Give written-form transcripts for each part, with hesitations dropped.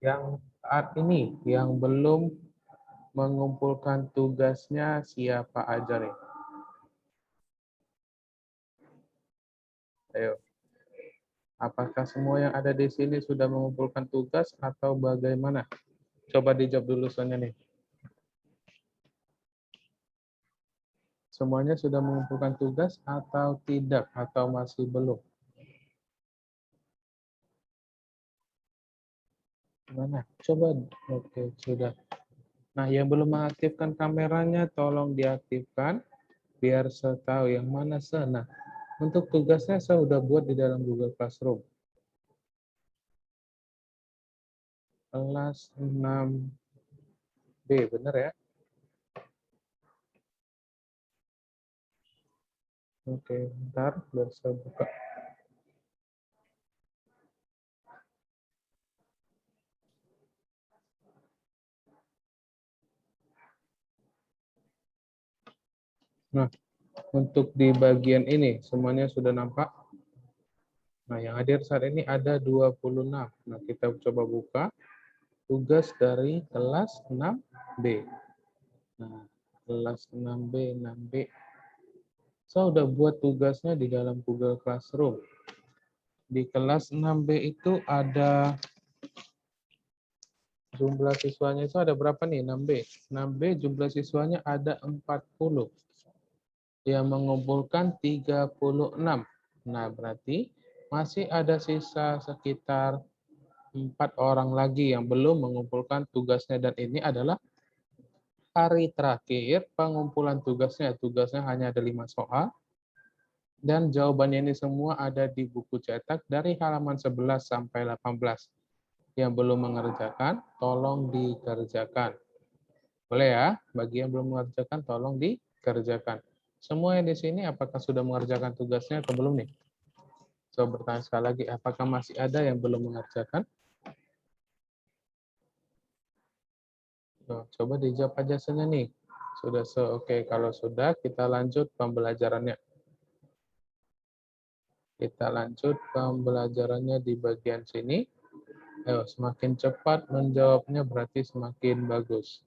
Yang saat ini, yang belum mengumpulkan tugasnya siapa aja nih? Ayo. Apakah semua yang ada di sini sudah mengumpulkan tugas atau bagaimana? Coba dijawab dulu soalnya nih. Semuanya sudah mengumpulkan tugas atau tidak? Atau masih belum? Mana? Coba. Oke, sudah. Nah, yang belum mengaktifkan kameranya, tolong diaktifkan. Biar saya tahu yang mana saya. Nah, untuk tugasnya saya sudah buat di dalam Google Classroom. Kelas 6B, benar ya? Oke, bentar, biar saya buka. Nah, untuk di bagian ini, semuanya sudah nampak? Nah, yang hadir saat ini ada 26. Nah, kita coba buka tugas dari kelas 6B. Nah, kelas 6B, 6B. Saya udah buat tugasnya di dalam Google Classroom. Di kelas 6B itu ada jumlah siswanya itu ada berapa nih? 6B. 6B jumlah siswanya ada 40. Yang mengumpulkan 36. Nah, berarti masih ada sisa sekitar 4 orang lagi yang belum mengumpulkan tugasnya, dan ini adalah hari terakhir pengumpulan tugasnya. Tugasnya hanya ada 5 soal, dan jawabannya ini semua ada di buku cetak dari halaman 11 sampai 18. Yang belum mengerjakan, tolong dikerjakan. Boleh ya? Bagi yang belum mengerjakan, tolong dikerjakan. Semua yang di sini apakah sudah mengerjakan tugasnya atau belum nih? Coba bertanya sekali lagi, apakah masih ada yang belum mengerjakan? Coba dijawab aja saja nih. Sudah oke, kalau sudah kita lanjut pembelajarannya. Kita lanjut pembelajarannya di bagian sini. Ayo, semakin cepat menjawabnya berarti semakin bagus.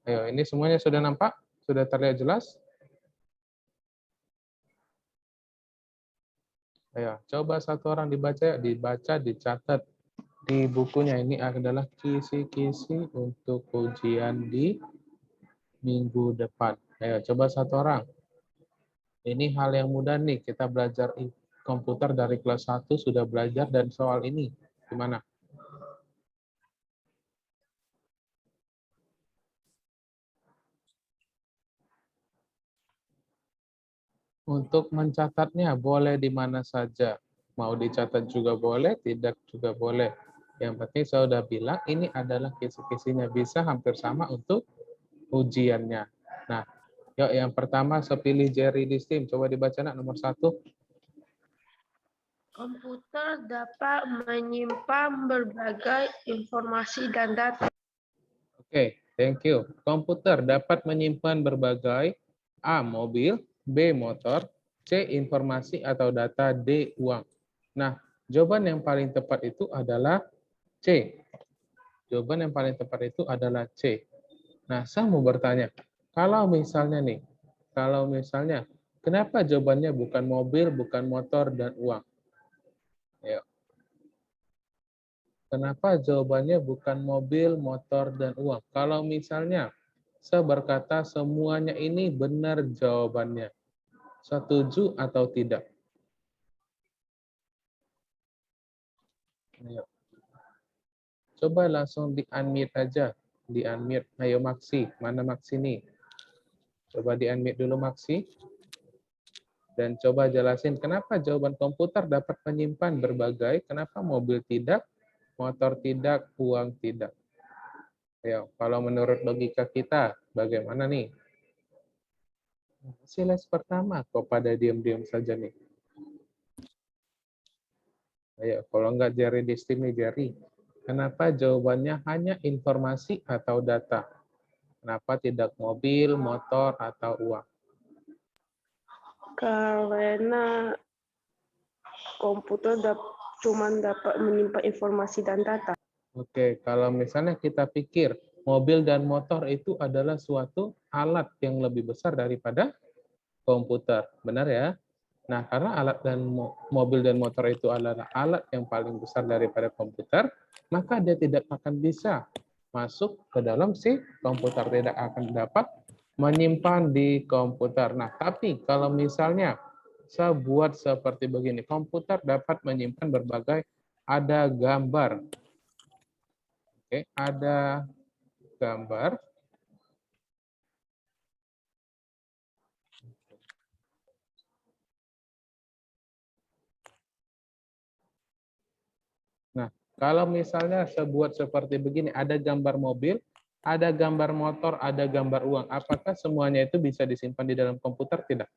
Ayo, ini semuanya sudah nampak? Sudah terlihat jelas? Ayo, coba satu orang dibaca, dicatat di bukunya. Ini adalah kisi-kisi untuk ujian di minggu depan. Ayo, coba satu orang. Ini hal yang mudah nih, kita belajar komputer dari kelas 1 sudah belajar, dan soal ini gimana? Untuk mencatatnya boleh di mana saja. Mau dicatat juga boleh, tidak juga boleh. Yang penting saya sudah bilang ini adalah kisi-kisinya, bisa hampir sama untuk ujiannya. Nah, yuk yang pertama saya pilih Jerry di Steam. Coba dibaca nak nomor 1. Komputer dapat menyimpan berbagai informasi dan data. Oke, thank you. Komputer dapat menyimpan berbagai A. Mobil, B. Motor, C. Informasi atau data, D. Uang. Nah, jawaban yang paling tepat itu adalah C. Jawaban yang paling tepat itu adalah C. Nah, saya mau bertanya, kalau misalnya, kenapa jawabannya bukan mobil, bukan motor, dan uang? Ayo. Kenapa jawabannya bukan mobil, motor, dan uang? Kalau misalnya saya berkata semuanya ini benar jawabannya, setuju atau tidak? Ayo. Coba langsung di-unmute aja. Di-unmute. Ayo Maksi. Mana Maksi nih? Coba di-unmute dulu Maksi. Dan coba jelasin kenapa jawaban komputer dapat menyimpan berbagai, kenapa mobil tidak, motor tidak, uang tidak. Ayo, kalau menurut logika kita, bagaimana nih? Silas pertama kok pada diam-diam saja nih. Ayo, kalau nggak Jerry di Steam nih, Jerry. Kenapa jawabannya hanya informasi atau data? Kenapa tidak mobil, motor, atau uang? Karena komputer cuma dapat menyimpan informasi dan data. Oke, kalau misalnya kita pikir mobil dan motor itu adalah suatu alat yang lebih besar daripada komputer, benar ya? Nah, karena alat dan mobil dan motor itu adalah alat yang paling besar daripada komputer, maka dia tidak akan bisa masuk ke dalam si komputer, tidak akan dapat menyimpan di komputer. Nah, tapi kalau misalnya saya buat seperti begini, komputer dapat menyimpan berbagai ada gambar. Oke, ada gambar. Nah, kalau misalnya saya buat seperti begini, ada gambar mobil, ada gambar motor, ada gambar uang. Apakah semuanya itu bisa disimpan di dalam komputer? Tidak.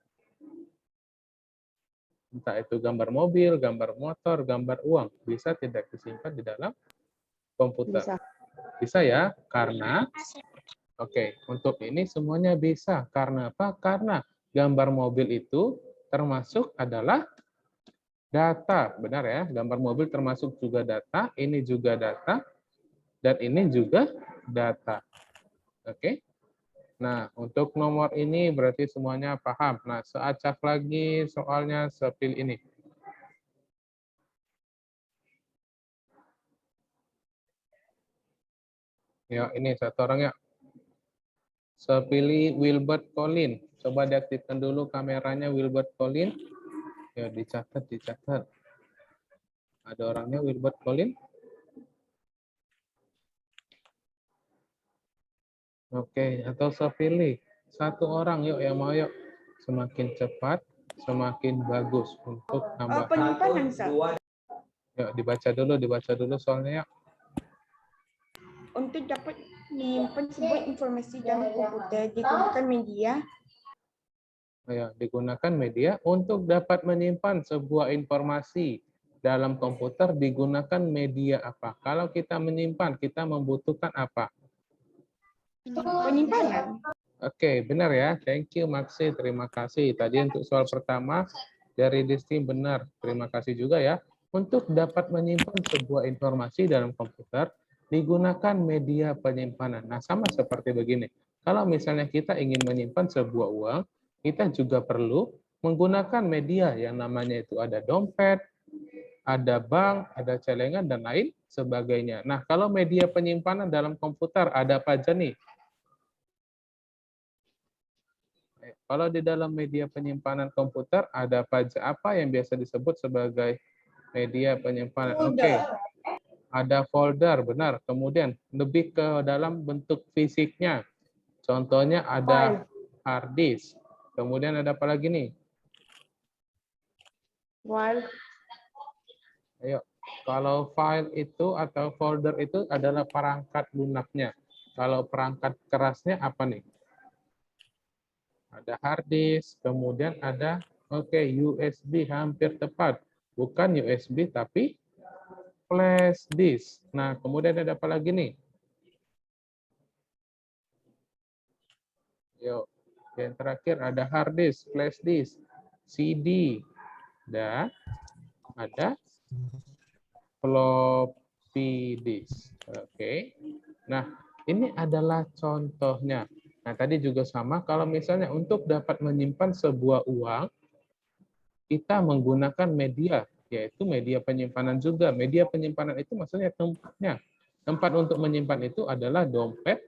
Entah itu gambar mobil, gambar motor, gambar uang. Bisa tidak disimpan di dalam komputer? Bisa. Bisa ya, karena oke, untuk ini semuanya bisa. Karena apa? Karena gambar mobil itu termasuk adalah data. Benar ya, gambar mobil termasuk juga data, ini juga data, dan ini juga data. Oke. Nah, untuk nomor ini berarti semuanya paham. Nah, seacak lagi soalnya sepil ini. Ya, ini satu orang ya. Sepilih Wilbert Colin. Coba diaktifkan dulu kameranya Wilbert Colin. Ya, dicatat, dicatat. Ada orangnya Wilbert Colin. Oke, atau sepilih satu orang yuk yang mau yuk. Semakin cepat, semakin bagus untuk tambahan. Penyimpanan, Sir. Yuk, dibaca dulu soalnya yuk. Untuk dapat menyimpan sebuah informasi dalam komputer digunakan media. Ya, digunakan media untuk dapat menyimpan sebuah informasi dalam komputer digunakan media apa? Kalau kita menyimpan, kita membutuhkan apa? Penyimpanan. Oke, benar ya. Thank you, Maksi. Terima kasih. Tadi untuk soal pertama dari Disti benar. Terima kasih juga ya. Untuk dapat menyimpan sebuah informasi dalam komputer, digunakan media penyimpanan. Nah, sama seperti begini. Kalau misalnya kita ingin menyimpan sebuah uang, kita juga perlu menggunakan media yang namanya itu ada dompet, ada bank, ada celengan, dan lain sebagainya. Nah, kalau media penyimpanan dalam komputer ada apa aja nih? Kalau di dalam media penyimpanan komputer ada apa yang biasa disebut sebagai media penyimpanan? Oke, ada folder, benar. Kemudian lebih ke dalam bentuk fisiknya. Contohnya ada hard disk. Kemudian ada apa lagi nih? File. Ayo, kalau file itu atau folder itu adalah perangkat lunaknya. Kalau perangkat kerasnya apa nih? Ada hard disk, kemudian ada USB, hampir tepat. Bukan USB tapi flash disk. Nah, kemudian ada apa lagi nih? Yuk, yang terakhir ada hard disk, flash disk, CD, dan ada floppy disk. Oke. Nah, ini adalah contohnya. Nah, tadi juga sama, kalau misalnya untuk dapat menyimpan sebuah uang, kita menggunakan media, yaitu media penyimpanan juga. Media penyimpanan itu maksudnya tempatnya. Tempat untuk menyimpan itu adalah dompet,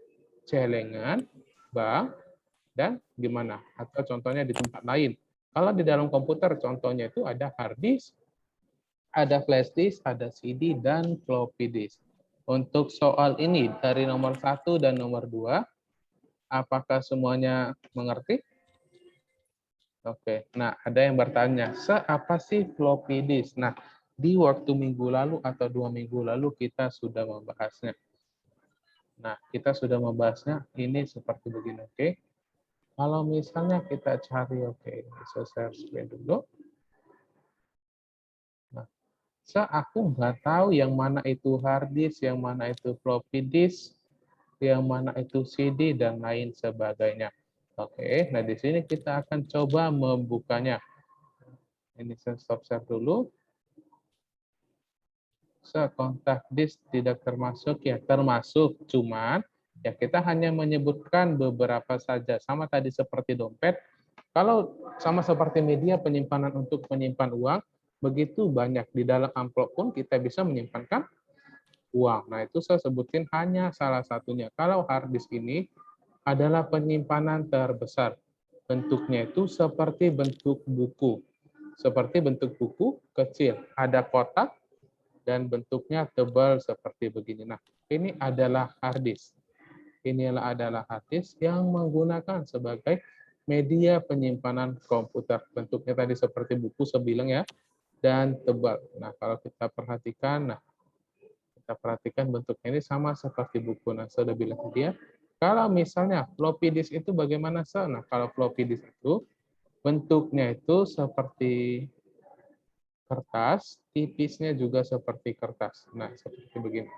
celengan, bank, dan gimana? Atau contohnya di tempat lain. Kalau di dalam komputer, contohnya itu ada hard disk, ada flash disk, ada CD, dan floppy disk. Untuk soal ini, dari nomor 1 dan nomor 2, apakah semuanya mengerti? Oke, nah ada yang bertanya, apa sih floppy disk? Nah, di waktu minggu lalu atau 2 minggu lalu kita sudah membahasnya. Nah, kita sudah membahasnya ini seperti begini, oke? Kalau misalnya kita cari, oke, saya share screen dulu. Nah, aku nggak tahu yang mana itu hard disk, yang mana itu floppy disk, yang mana itu CD, dan lain sebagainya. Oke, nah di sini kita akan coba membukanya. Ini saya stop share dulu. Kontak disk tidak termasuk ya, termasuk, cuman ya kita hanya menyebutkan beberapa saja. Sama tadi seperti dompet, kalau sama seperti media penyimpanan untuk menyimpan uang, begitu banyak di dalam amplop pun kita bisa menyimpankan uang. Nah, itu saya sebutin hanya salah satunya. Kalau hard disk ini adalah penyimpanan terbesar. Bentuknya itu seperti bentuk buku. Seperti bentuk buku kecil. Ada kotak dan bentuknya tebal seperti begini. Nah, ini adalah hard disk. Inilah adalah hard disk yang menggunakan sebagai media penyimpanan komputer. Bentuknya tadi seperti buku sebilang ya, dan tebal. Nah, kalau kita perhatikan, kita perhatikan bentuknya ini sama seperti buku. Nah, saya sudah bilang ke dia, kalau misalnya floppy disk itu bagaimana, Sir? Nah, kalau floppy disk itu bentuknya itu seperti kertas, tipisnya juga seperti kertas. Nah, seperti begini.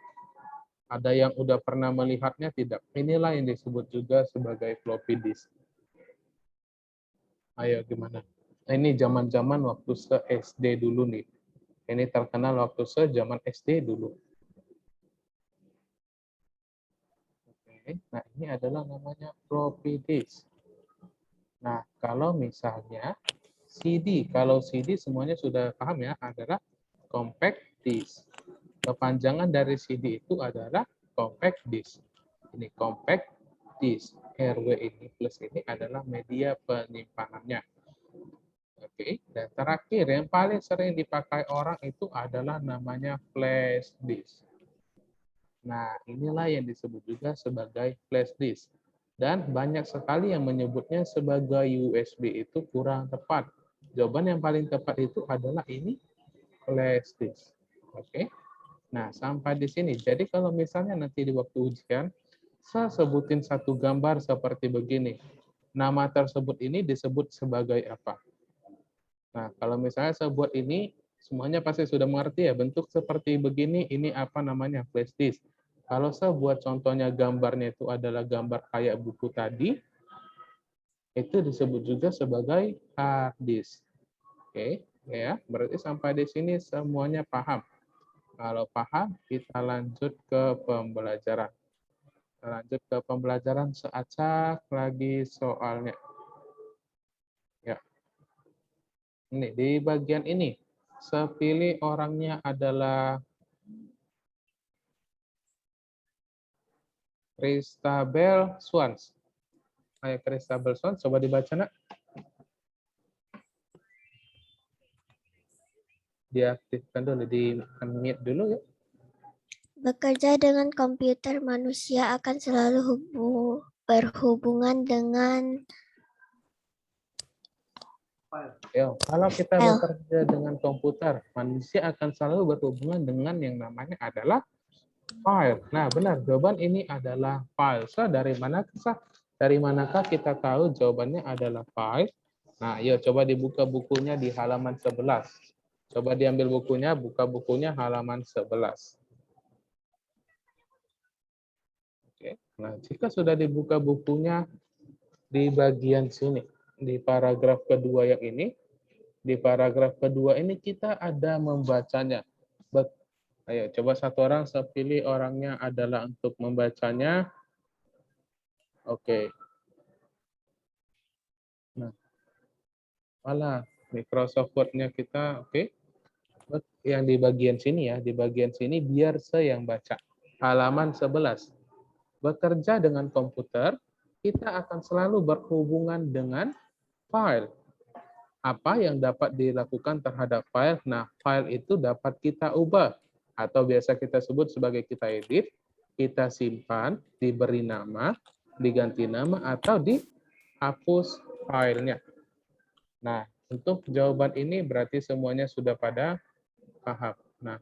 Ada yang udah pernah melihatnya tidak? Inilah yang disebut juga sebagai floppy disk. Ayo, gimana? Nah, ini zaman-zaman waktu se-SD dulu nih. Ini terkenal waktu se-zaman SD dulu. Oke, nah ini adalah namanya floppy disk. Nah, kalau misalnya CD, kalau CD semuanya sudah paham ya, adalah compact disk. Kepanjangan dari CD itu adalah compact disk. Ini compact disk. RW ini plus ini adalah media penyimpanannya. Oke, dan terakhir yang paling sering dipakai orang itu adalah namanya flash disk. Nah, inilah yang disebut juga sebagai flash disk. Dan banyak sekali yang menyebutnya sebagai USB itu kurang tepat. Jawaban yang paling tepat itu adalah ini flash disk. Oke. Nah, sampai di sini. Jadi kalau misalnya nanti di waktu ujian, saya sebutin satu gambar seperti begini. Nama tersebut ini disebut sebagai apa? Nah, kalau misalnya saya buat ini, semuanya pasti sudah mengerti ya, bentuk seperti begini, ini apa namanya? Flash disk. Kalau saya buat contohnya gambarnya itu adalah gambar kayak buku tadi, itu disebut juga sebagai hard disk. Oke, ya, berarti sampai di sini semuanya paham. Kalau paham, kita lanjut ke pembelajaran. Kita lanjut ke pembelajaran, seacak lagi soalnya. Ya. Ini di bagian ini, sepilih orangnya adalah Christabel Swans. Ayo Christabel Swans, coba dibaca nak. Diaktifkan dulu, di unmute dulu ya. Bekerja dengan komputer, manusia akan selalu berhubungan dengan Yo, kalau kita file. bekerja dengan komputer, manusia akan selalu berhubungan dengan yang namanya adalah file. Nah, benar, jawaban ini adalah file. So, dari manakah kita tahu jawabannya adalah file? Nah, yuk coba dibuka bukunya di halaman 11. Coba diambil bukunya, buka bukunya halaman 11. Oke. Nah, jika sudah dibuka bukunya di bagian sini, di paragraf kedua yang ini, di paragraf kedua ini kita ada membacanya. Ayo, coba satu orang, saya pilih orangnya adalah untuk membacanya. Oke. Nah, malah Microsoft Word-nya kita, oke. Yang di bagian sini ya, di bagian sini biar saya yang baca. Halaman 11. Bekerja dengan komputer, kita akan selalu berhubungan dengan file. Apa yang dapat dilakukan terhadap file? Nah, file itu dapat kita ubah atau biasa kita sebut sebagai kita edit, kita simpan, diberi nama, diganti nama, atau dihapus filenya. Nah, untuk jawaban ini berarti semuanya sudah pada paham. Nah,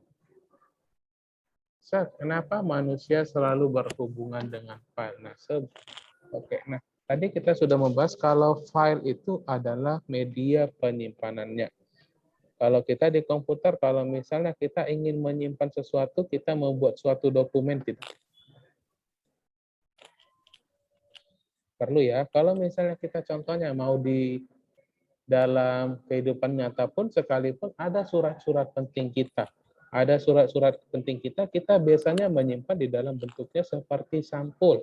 kenapa manusia selalu berhubungan dengan file? Nah, oke. Nah, tadi kita sudah membahas kalau file itu adalah media penyimpanannya. Kalau kita di komputer, kalau misalnya kita ingin menyimpan sesuatu, kita membuat suatu dokumen tidak? Perlu ya. Kalau misalnya kita contohnya mau di dalam kehidupan nyata pun sekalipun ada surat-surat penting kita. ada surat-surat penting kita biasanya menyimpan di dalam bentuknya seperti sampul.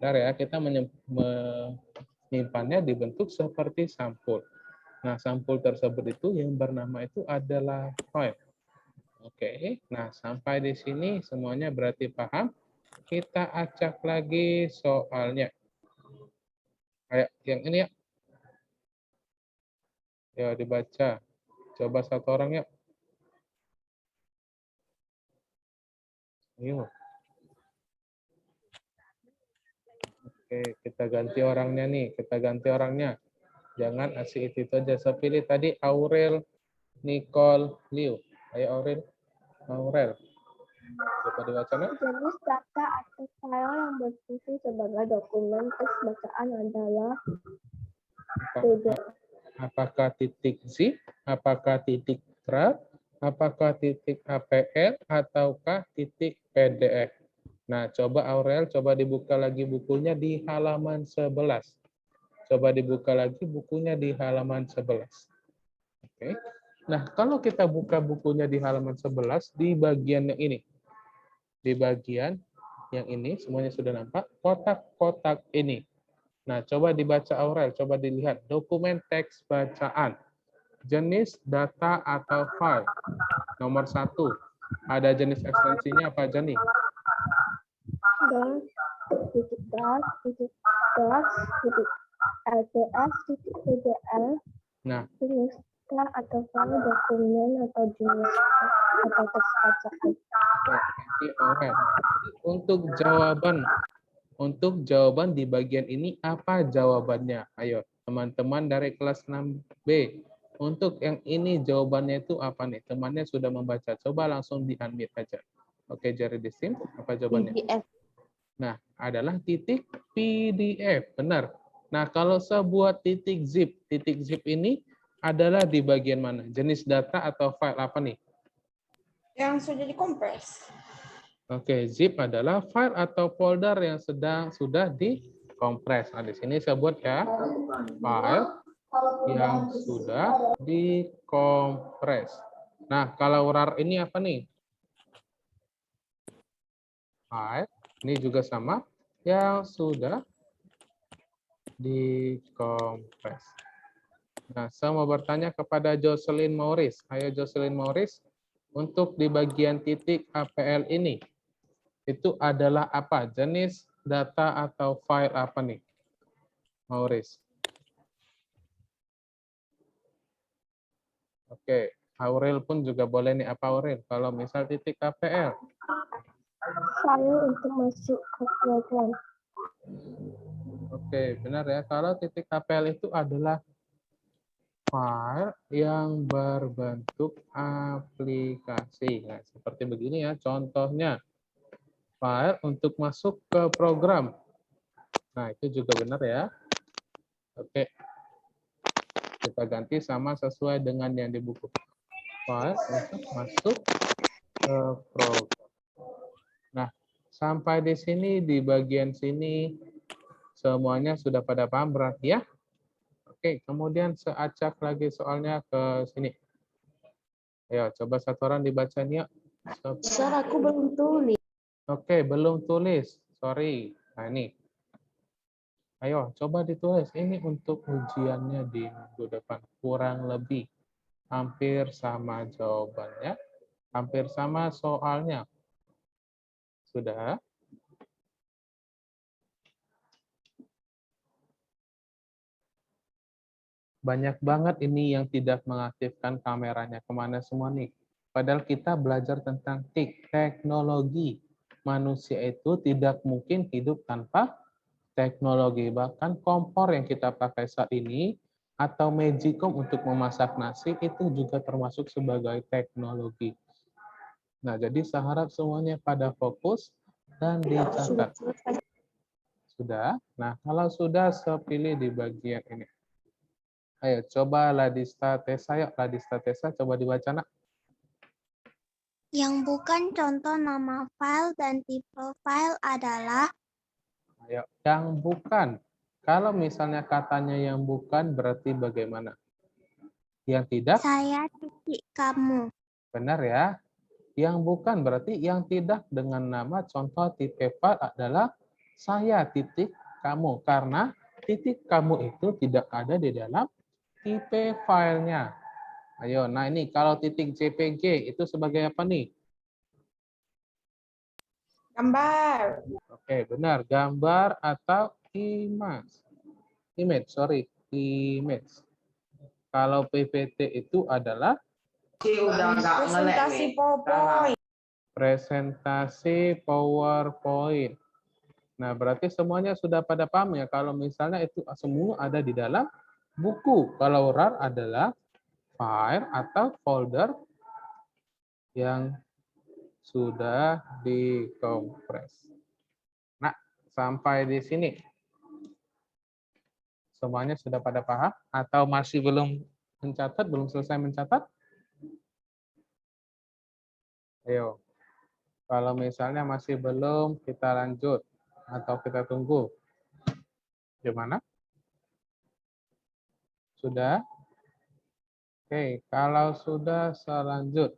Benar ya, kita menyimpannya di bentuk seperti sampul. Nah, sampul tersebut itu yang bernama itu adalah file. Oke, nah sampai di sini semuanya berarti paham. Kita acak lagi soalnya. Kayak yang ini ya. Ya, dibaca. Coba satu orang ya. Ayo. Oke, kita ganti orangnya nih. Kita ganti orangnya. Jangan asik itu aja. Saya pilih tadi Aurel, Nicole, Liu. Ayo Aurel. Aurel. Coba dibaca nak. Jenis data atau file yang berfungsi sebagai dokumen teks bacaan adalah PDF. Apakah titik zip, apakah titik RAR, apakah titik APL, ataukah titik PDF. Nah, coba Aurel, coba dibuka lagi bukunya di halaman 11. Coba dibuka lagi bukunya di halaman 11. Oke. Nah, kalau kita buka bukunya di halaman 11, di bagian yang ini. Di bagian yang ini, semuanya sudah nampak, kotak-kotak ini. Nah, coba dibaca Aurel, coba dilihat. Dokumen teks bacaan. Jenis data atau file. Nomor 1. Ada jenis ekstensinya apa, Jani? LPS, PDL, Nah, jenis data atau file dokumen atau jenis atau teks bacaan. ini Aurel. Untuk jawaban di bagian ini, apa jawabannya? Ayo, teman-teman dari kelas 6B. Untuk yang ini jawabannya itu apa nih? Temannya sudah membaca. Coba langsung di-unmute aja. Oke, jari di sini. Apa jawabannya? PDF. Nah, adalah titik PDF. Benar. Nah, kalau sebuah titik zip ini adalah di bagian mana? Jenis data atau file apa nih? Yang sudah dikompres. Oke, zip adalah file atau folder yang sudah dikompres. Nah, di sini saya buat ya, file yang sudah dikompres. Nah, kalau RAR ini apa nih? File, ini juga sama, yang sudah dikompres. Nah, saya mau bertanya kepada Jocelyn Morris. Ayo Jocelyn Morris, untuk di bagian titik APL ini, itu adalah apa? Jenis data atau file apa nih? Morris. Oke, Aurel pun juga boleh nih. Apa Aurel? Kalau misal titik APL. File untuk masuk ke program. Oke, benar ya. Kalau titik APL itu adalah file yang berbentuk aplikasi. Nah, seperti begini ya contohnya. File untuk masuk ke program. Nah, itu juga benar ya. Oke. Kita ganti sama sesuai dengan yang di buku. File untuk masuk ke program. Nah, sampai di sini, di bagian sini, semuanya sudah pada paham berarti ya? Oke, kemudian saya acak lagi soalnya ke sini. Ayo, coba satu orang dibaca nih. Sir, aku belum tulis. Oke, belum tulis. Sorry. Nah, ini. Ayo, coba ditulis. Ini untuk ujiannya di minggu depan. Kurang lebih. Hampir sama jawabannya. Hampir sama soalnya. Sudah? Banyak banget ini yang tidak mengaktifkan kameranya. Kemana semua nih? Padahal kita belajar tentang teknologi. Manusia itu tidak mungkin hidup tanpa teknologi. Bahkan kompor yang kita pakai saat ini, atau Magicom untuk memasak nasi, itu juga termasuk sebagai teknologi. Nah, jadi saya harap semuanya pada fokus dan dicatat. Sudah? Nah, kalau sudah, saya pilih di bagian ini. Ayo, coba Ladista Tessa, yuk Ladista Tessa, coba dibaca nak. Yang bukan contoh nama file dan tipe file adalah Ayo, yang bukan. Kalau misalnya katanya yang bukan, berarti bagaimana? Yang tidak? saya titik kamu. Benar ya. Yang bukan berarti yang tidak dengan nama contoh tipe file adalah saya titik kamu. Karena titik kamu itu tidak ada di dalam tipe filenya. Ayo, nah ini kalau titik JPG itu sebagai apa nih? Gambar. Oke, benar. Gambar atau image. Image. Kalau PPT itu adalah Presentasi PowerPoint. presentasi PowerPoint. Nah, berarti semuanya sudah pada paham ya kalau misalnya itu semua ada di dalam buku. Kalau RAR adalah file atau folder yang sudah dikompres. Nah, sampai di sini. Semuanya sudah pada paham atau masih belum mencatat, belum selesai mencatat? Ayo. Kalau misalnya masih belum, kita lanjut atau kita tunggu. Gimana? Sudah? Oke, kalau sudah selanjut.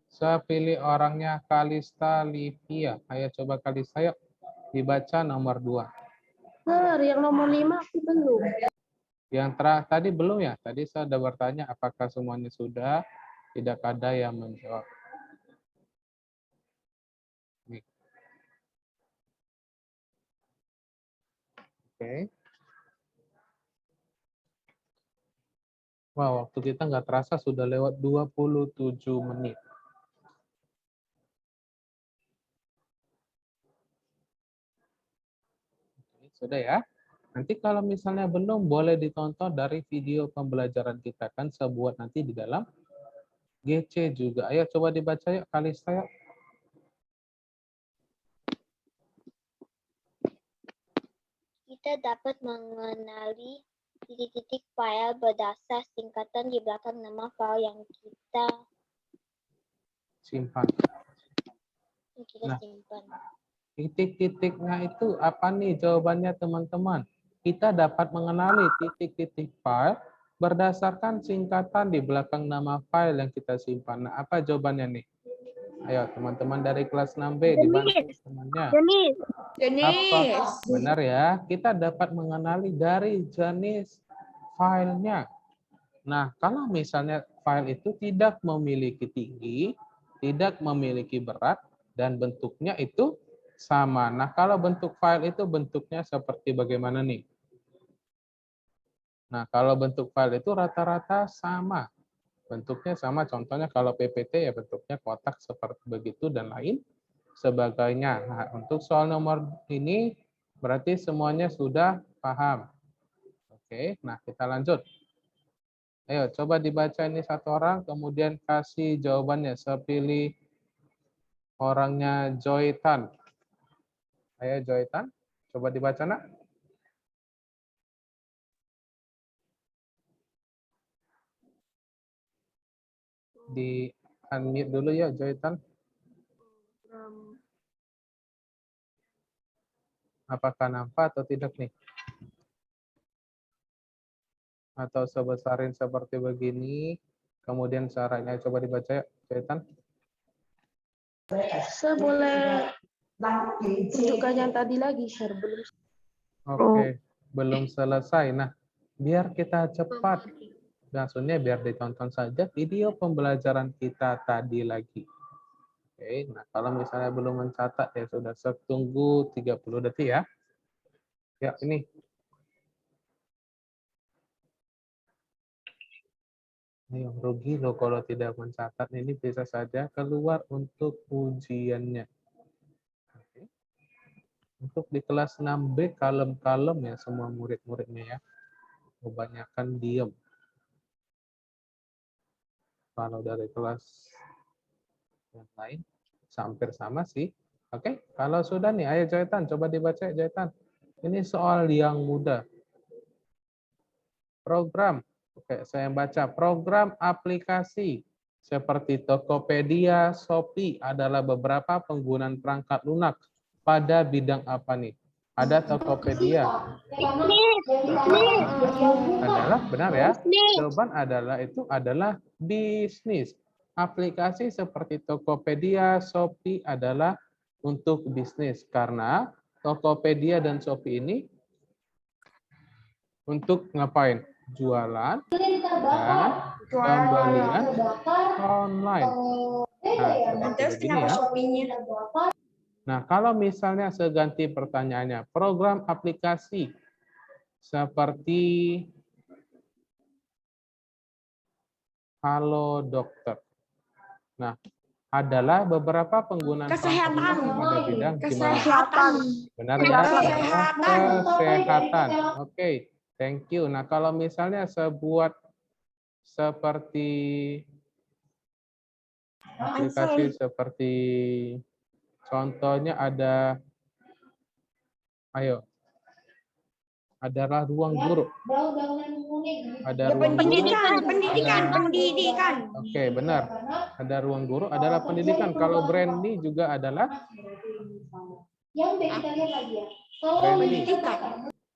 Saya pilih orangnya Kalista Livia. Ayo coba Kalista, yuk. Dibaca nomor 2. Sir, yang nomor 5 aku belum. Yang tadi belum ya? Tadi saya sudah bertanya apakah semuanya sudah, tidak ada yang menjawab. Nih. Oke. Wah, waktu kita nggak terasa sudah lewat 27 menit. Sudah ya? Nanti kalau misalnya belum, boleh ditonton dari video pembelajaran kita. Kan saya buat nanti di dalam GC juga. Ayo coba dibaca yuk, Kalista yuk. Kita dapat mengenali titik-titik file berdasar singkatan di belakang nama file yang kita Simpan. Nah. simpan. Titik-titiknya itu apa nih jawabannya teman-teman? Kita dapat mengenali titik-titik file berdasarkan singkatan di belakang nama file yang kita simpan. Nah, apa jawabannya nih? Ayo teman-teman dari kelas 6B dibantu temannya. Jenis. Apa? Benar ya, kita dapat mengenali dari jenis filenya. Nah, kalau misalnya file itu tidak memiliki tinggi, tidak memiliki berat, dan bentuknya itu sama. Nah, kalau bentuk file itu bentuknya seperti bagaimana nih? Nah, kalau bentuk file itu rata-rata sama. Bentuknya sama, contohnya kalau PPT ya bentuknya kotak seperti begitu dan lain sebagainya. Nah, untuk soal nomor ini berarti semuanya sudah paham. Oke, nah kita lanjut. Ayo, coba dibaca ini satu orang, kemudian kasih jawabannya. Saya pilih orangnya Joytan. Ayo Joytan, coba dibaca nak. Di unmute dulu ya Joytan. Apakah nampak atau tidak nih? Atau sebesarin seperti begini. Kemudian caranya coba dibaca ya Joytan. Saya boleh tunjukkan yang tadi lagi, Sir. Belum. Oke, belum selesai. Nah, biar kita cepat. Maksudnya biar ditonton saja video pembelajaran kita tadi lagi. Oke, nah kalau misalnya belum mencatat ya sudah tunggu 30 detik ya. Ya, ini. Ayo, rugi loh kalau tidak mencatat. Ini bisa saja keluar untuk ujiannya. Oke. Untuk di kelas 6B kalem-kalem ya semua murid-muridnya ya. Kebanyakan diem. Kalau dari kelas yang lain hampir sama sih. Oke, kalau sudah nih, ayo Joytan, coba dibaca Joytan. Ini soal yang mudah. Program, oke, saya baca. Program aplikasi seperti Tokopedia, Shopee adalah beberapa penggunaan perangkat lunak pada bidang apa nih? Ada Tokopedia. Adalah benar ya? Jawaban adalah itu adalah bisnis. aplikasi seperti Tokopedia, Shopee adalah untuk bisnis karena Tokopedia dan Shopee ini untuk ngapain? Jualan dan pembelian online. Nah, seperti begini ya. Nah, kalau misalnya seganti pertanyaannya, program aplikasi seperti Halo Dokter. Nah, adalah beberapa penggunaan Kesehatan. pada bidang gimana? Kesehatan. Benar ya? Kesehatan. Kesehatan. Oke, thank you. Nah, kalau misalnya sebuat seperti aplikasi seperti contohnya ada, ayo, adalah ruang guru. Ada ruang Pendidikan. guru. Pendidikan. Oke, benar. Ada ruang guru adalah pendidikan. Kalau Brandy juga adalah Brandy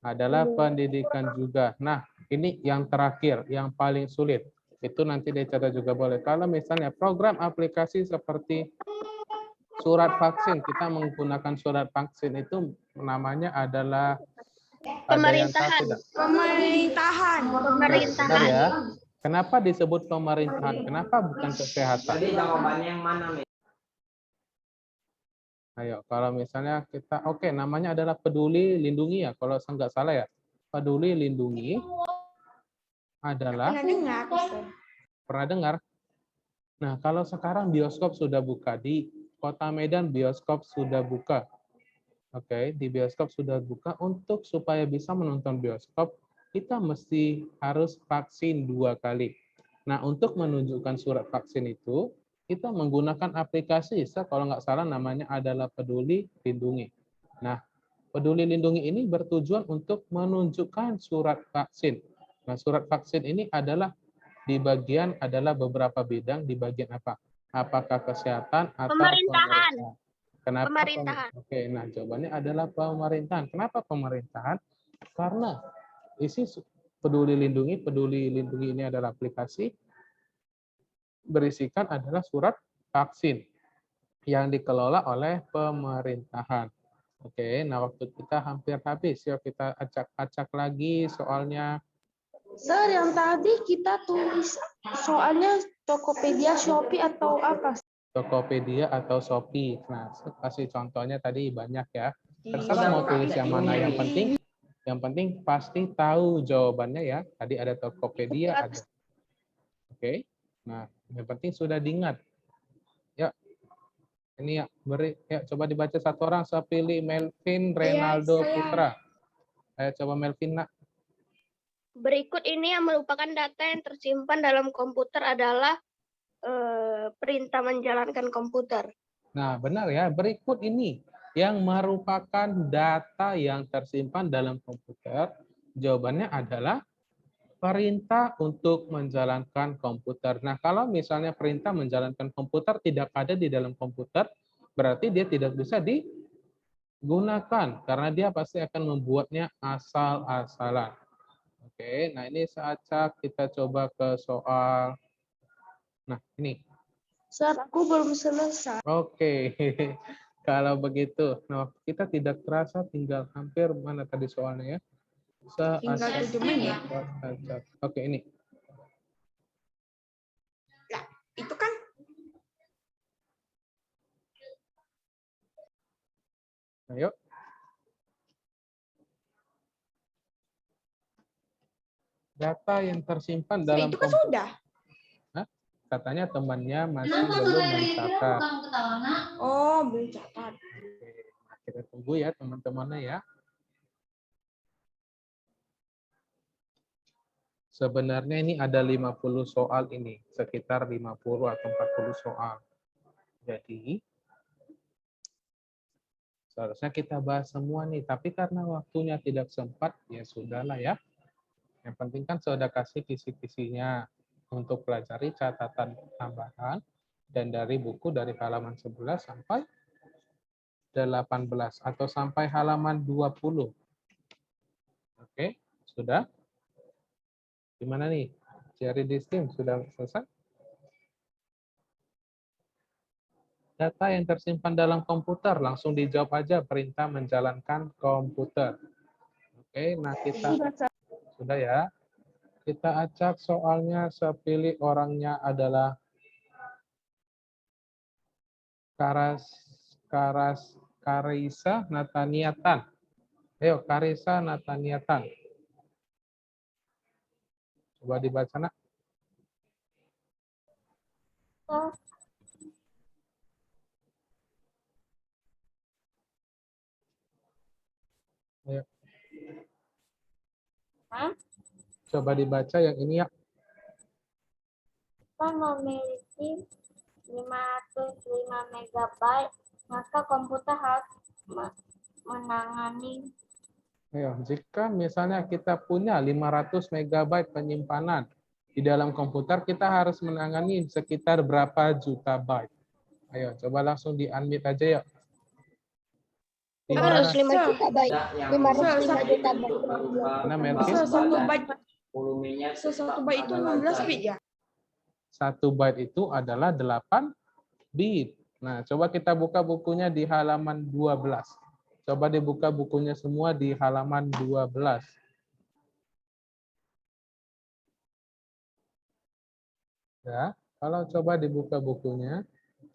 adalah pendidikan juga. Nah, ini yang terakhir, yang paling sulit. Itu nanti dicatat juga boleh. Kalau misalnya program aplikasi seperti surat vaksin, kita menggunakan surat vaksin itu namanya adalah ada yang tahu tidak? Pemerintahan. Benar ya. Kenapa disebut pemerintahan? Kenapa bukan kesehatan? Jadi jawabannya yang mana, Mi? Ayo, kalau misalnya kita, oke, namanya adalah Peduli Lindungi ya, kalau saya nggak salah ya. Peduli Lindungi adalah, pernah dengar? Nah, kalau sekarang bioskop sudah buka, di Kota Medan bioskop sudah buka. Oke, di bioskop sudah buka, untuk supaya bisa menonton bioskop, kita mesti harus vaksin 2 kali. Nah, untuk menunjukkan surat vaksin itu, kita menggunakan aplikasi, kalau nggak salah namanya adalah Peduli Lindungi. Nah, Peduli Lindungi ini bertujuan untuk menunjukkan surat vaksin. Nah, surat vaksin ini adalah di bagian adalah beberapa bidang, di bagian apa? Apakah kesehatan atau Pemerintahan. Kenapa? Pemerintahan. Oke, nah jawabannya adalah pemerintahan. Kenapa pemerintahan? Karena isi Peduli Lindungi ini adalah aplikasi berisikan adalah surat vaksin yang dikelola oleh pemerintahan. Oke, nah waktu kita hampir habis. Yuk kita acak-acak lagi soalnya. Sir, yang tadi kita tulis soalnya Tokopedia, Shopee atau apa? Tokopedia atau Shopee. Nah, kasih contohnya tadi banyak ya. Terserah mau tulis yang mana, yang penting pasti tahu jawabannya ya. Tadi ada Tokopedia, ada. Oke. Nah, yang penting sudah diingat. Ya. Ini ya, ya coba dibaca satu orang. Saya pilih Melvin Renaldo Putra. Ayo coba Melvin, nak. Berikut ini yang merupakan data yang tersimpan dalam komputer adalah perintah menjalankan komputer. Nah, benar ya. Berikut ini yang merupakan data yang tersimpan dalam komputer. Jawabannya adalah perintah untuk menjalankan komputer. Nah, kalau misalnya perintah menjalankan komputer tidak ada di dalam komputer, berarti dia tidak bisa digunakan karena dia pasti akan membuatnya asal-asalan. Oke, nah ini seacak kita coba ke soal. Nah, ini. Sir, aku belum selesai. Oke, kalau begitu, nah kita tidak terasa tinggal hampir mana tadi soalnya ya? Tinggal 7 menit. Oke, ini. Lah, itu kan Ayo. Data yang tersimpan dalam itu kan komputer. sudah. Katanya temannya masih belum mencatat. Oh, belum catat. Oke, nah kita tunggu ya teman-temannya ya. Sebenarnya ini ada 50 soal ini, sekitar 50 atau 40 soal. Jadi, seharusnya kita bahas semua nih, tapi karena waktunya tidak sempat, ya sudahlah ya. Yang penting kan sudah kasih kisi-kisinya untuk pelajari catatan tambahan dan dari buku dari halaman 11 sampai 18 atau sampai halaman 20. Oke, sudah? Gimana nih? Cari di Steam sudah selesai? Data yang tersimpan dalam komputer, langsung dijawab aja perintah menjalankan komputer. Oke, nah kita sudah ya. Kita acak soalnya, sepilih orangnya adalah Karisa Nataniatan. Ayo, Karisa Nataniatan. Coba dibaca, nak. Ayo. Coba dibaca yang ini ya. Kita memiliki 505 MB, maka komputer harus menangani. Ayo, jika misalnya kita punya 500 MB penyimpanan di dalam komputer, kita harus menangani sekitar berapa juta byte? Ayo, coba langsung di-unmute aja ya. 505 juta byte. 505 juta byte. Mana Melvin? Satu byte itu 16 bit ya? 1 byte itu adalah 8 bit. Nah, coba kita buka bukunya di halaman 12. Coba dibuka bukunya semua di halaman 12. Ya, kalau coba dibuka bukunya,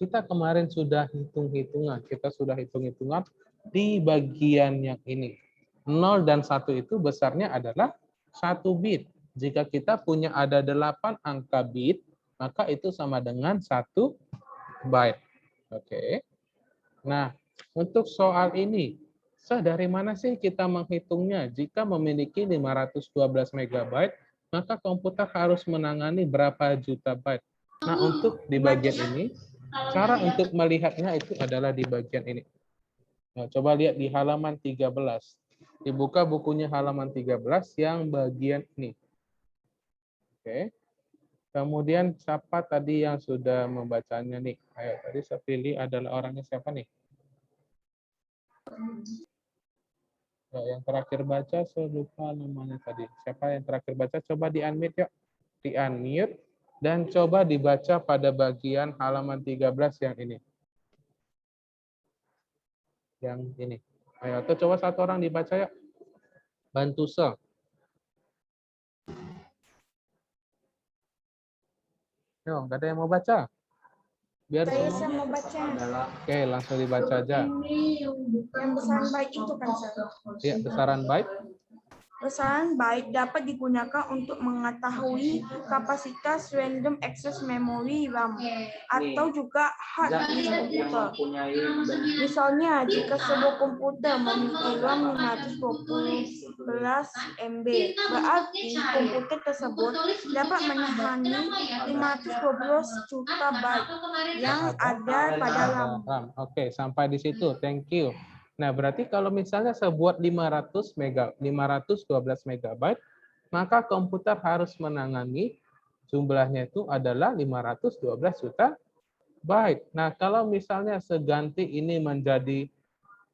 kita kemarin sudah hitung-hitungan. Kita sudah hitung-hitungan di bagian yang ini. 0 dan 1 itu besarnya adalah 1 bit. Jika kita punya ada 8 angka bit, maka itu sama dengan 1 byte. Oke. Nah, untuk soal ini, dari mana sih kita menghitungnya? Jika memiliki 512 MB, maka komputer harus menangani berapa juta byte? Nah, untuk di bagian ini, cara untuk melihatnya itu adalah di bagian ini. Nah, coba lihat di halaman 13. Dibuka bukunya halaman 13 yang bagian ini. Oke. Kemudian siapa tadi yang sudah membacanya nih? Ayo, tadi saya pilih adalah orangnya siapa nih? Ya, yang terakhir baca, saya lupa namanya tadi. Siapa yang terakhir baca? Coba di-unmute yuk. Di-unmute. Dan coba dibaca pada bagian halaman 13 yang ini. Yang ini. Ayo, atau coba satu orang dibaca yuk. Bantu Sel. Yo, nggak ada yang mau baca? Biar Saya mau baca. Oke, langsung dibaca aja. Yang besaran byte itu kan, Sir? Ya, besaran byte. Besaran byte dapat digunakan untuk mengetahui kapasitas random access memory RAM atau juga hard disk komputer. Misalnya, jika sebuah komputer memiliki RAM 512 MB, berarti komputer tersebut dapat menahani 512 juta byte yang ada pada RAM. Oke, sampai di situ. Thank you. Nah, berarti kalau misalnya saya buat 512 MB, maka komputer harus menangani jumlahnya itu adalah 512 juta byte. Nah, kalau misalnya seganti ini menjadi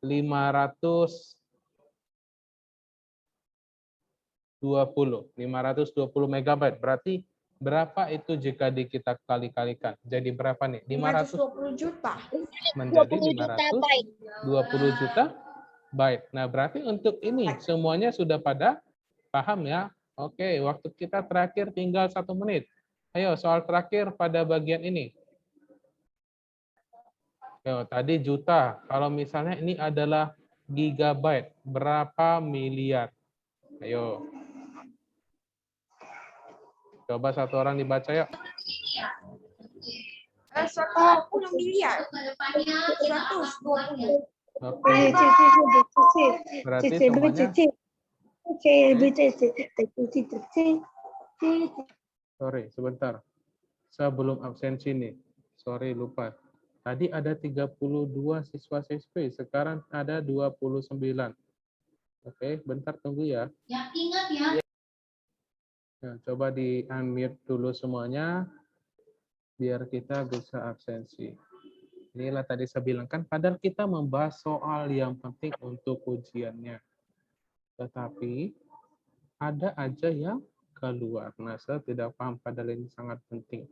520 MB, berarti berapa itu jika kita kali-kalikan? Jadi berapa nih? 520 juta. Menjadi 520 juta byte. Nah, berarti untuk ini semuanya sudah pada paham ya? Oke, waktu kita terakhir tinggal 1 menit. Ayo, soal terakhir pada bagian ini. Yo, tadi juta. Kalau misalnya ini adalah gigabyte, berapa miliar? Ayo. Coba satu orang dibaca yuk. 120 miliar. 120. Oke. Berarti semuanya. Sorry, sebentar. Saya belum absensi nih. Sorry, lupa. Tadi ada 32 siswa-siswi, sekarang ada 29. Oke, bentar tunggu ya. Yang ingat ya. Nah, coba di-unmute dulu semuanya, biar kita bisa absensi. Inilah tadi saya bilang kan, padahal kita membahas soal yang penting untuk ujiannya. Tetapi, ada aja yang keluar. Nah, saya tidak paham, padahal ini sangat penting.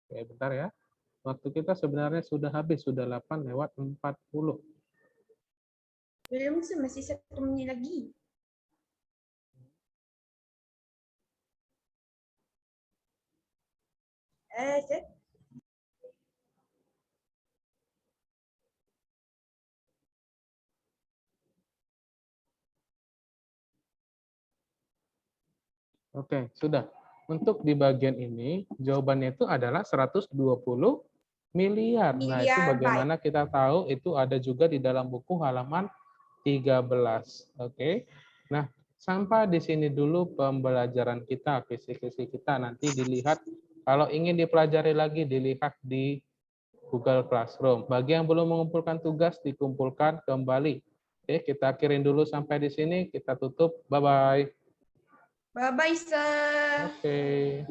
Oke, bentar ya. Waktu kita sebenarnya sudah habis, sudah 8:40. Belum, masih 1 menit lagi. Oke, sudah. Untuk di bagian ini, jawabannya itu adalah 120 miliar. Nah, itu Miliar bagaimana kita tahu itu ada juga di dalam buku halaman 13. Oke. Nah, sampai di sini dulu pembelajaran kita, kisi-kisi kita. Nanti dilihat, kalau ingin dipelajari lagi, dilihat di Google Classroom. Bagi yang belum mengumpulkan tugas, dikumpulkan kembali. Oke, kita akhirin dulu sampai di sini. Kita tutup. Bye-bye. Bye-bye, sir. Oke.